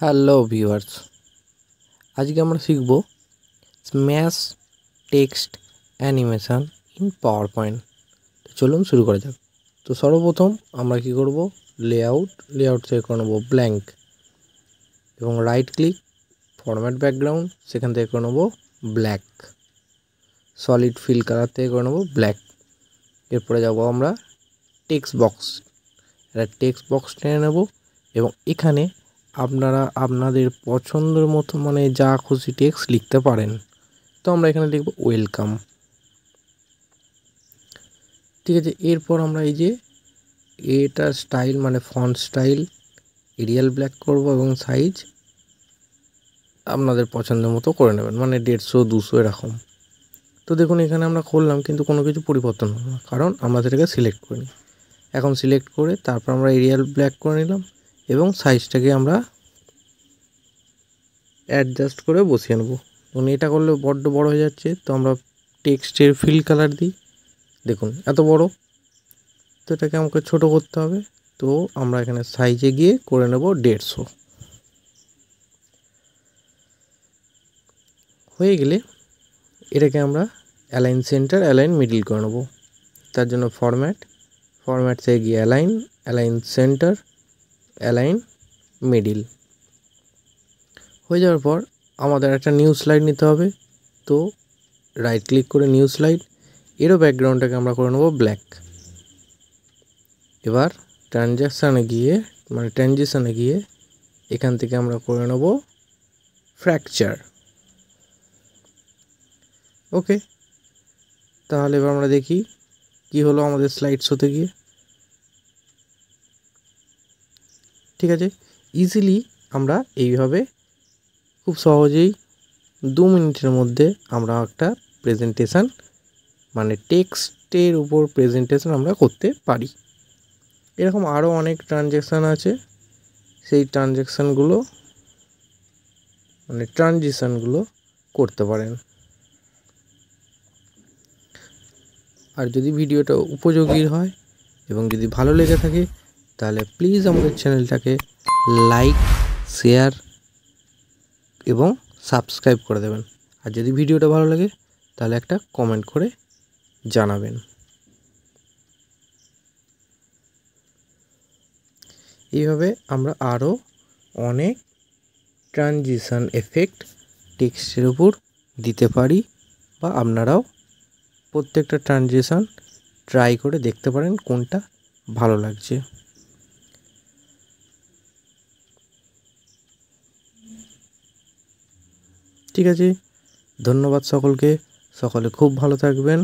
Hello viewers, আজকে আমরা শিখব smash text animation in power point. তো চলুন শুরু করা যাক। তো সর্বপ্রথম আমরা কি করব, লেআউট থেকে করে নেব ব্ল্যাঙ্ক এবং রাইট ক্লিক ফরম্যাট ব্যাকগ্রাউন্ড, সেখান থেকে করে নেব ব্ল্যাক, সলিড ফিল কালার থেকে করে নেব ব্ল্যাক। এরপরে যাব আমরা টেক্সট বক্স টেনে নেব এবং এখানে আপনারা আপনাদের পছন্দের মতো মানে যা খুশি টেক্সট লিখতে পারেন। তো আমরা এখানে লিখব ওয়েলকাম। ঠিক আছে, এরপর আমরা এই যে এটা স্টাইল মানে ফন্ট স্টাইল এরিয়াল ব্ল্যাক করব এবং সাইজ আপনাদের পছন্দের মতো করে নেবেন, মানে 150 200 এরকম। তো দেখুন এখানে আমরা করলাম কিন্তু কোনো কিছু পরিবর্তন হলো না, কারণ আমরা সেটাকে সিলেক্ট করিনি। এখন সিলেক্ট করে তারপর আমরা এরিয়াল ব্ল্যাক করে নিলাম এবং সাইজটাকে আমরা অ্যাডজাস্ট করে বসিয়ে নেব। এবং এটা করলে বড্ড বড় হয়ে যাচ্ছে, তো আমরা টেক্সটের ফিল কালার দিই। দেখুন এত বড়, তো এটাকে আমাকে ছোট করতে হবে। তো আমরা এখানে সাইজে গিয়ে করে নেব 150। হয়ে গেলে এটাকে আমরা অ্যালাইন সেন্টার অ্যালাইন মিডল করে নেব। তার জন্য ফরম্যাট থেকে গিয়ে অ্যালাইন সেন্টার অ্যালাইন মিডল হয়ে যাওয়ার পর আমাদের একটা নিউ স্লাইড নিতে হবে। তো রাইট ক্লিক করে নিউ স্লাইড, এরও ব্যাকগ্রাউন্ডটাকে আমরা করে নেব ব্ল্যাক। এবার ট্রানজিশনে গিয়ে এখান থেকে আমরা করে নেব ফ্র্যাকচার। ওকে, তাহলে এবার আমরা দেখি কি হলো আমাদের স্লাইড শোতে গিয়ে। ঠিক আছে, ইজিলি আমরা এইভাবে খুব সহজেই 2 মিনিটের মধ্যে আমরা একটা প্রেজেন্টেশন মানে টেক্সটের উপর প্রেজেন্টেশন আমরা করতে পারি। এরকম আরও অনেক ট্রানজ্যাকশান আছে, সেই ট্রানজিশনগুলো করতে পারেন। আর যদি ভিডিওটা উপযোগী হয় এবং যদি ভালো লেগে থাকে তাহলে প্লিজ আমাদের চ্যানেলটাকে লাইক, শেয়ার এবং সাবস্ক্রাইব করে দেবেন। আর যদি ভিডিওটা ভালো লাগে তাহলে একটা কমেন্ট করে জানাবেন। এইভাবে আমরা আরও অনেক ট্রানজিশন এফেক্ট টেক্সটের উপর দিতে পারি, বা আপনারাও প্রত্যেকটা ট্রানজিশন ট্রাই করে দেখতে পারেন কোনটা ভালো লাগছে। ঠিক আছে, ধন্যবাদ সকলকে, সকলে খুব ভালো থাকবেন।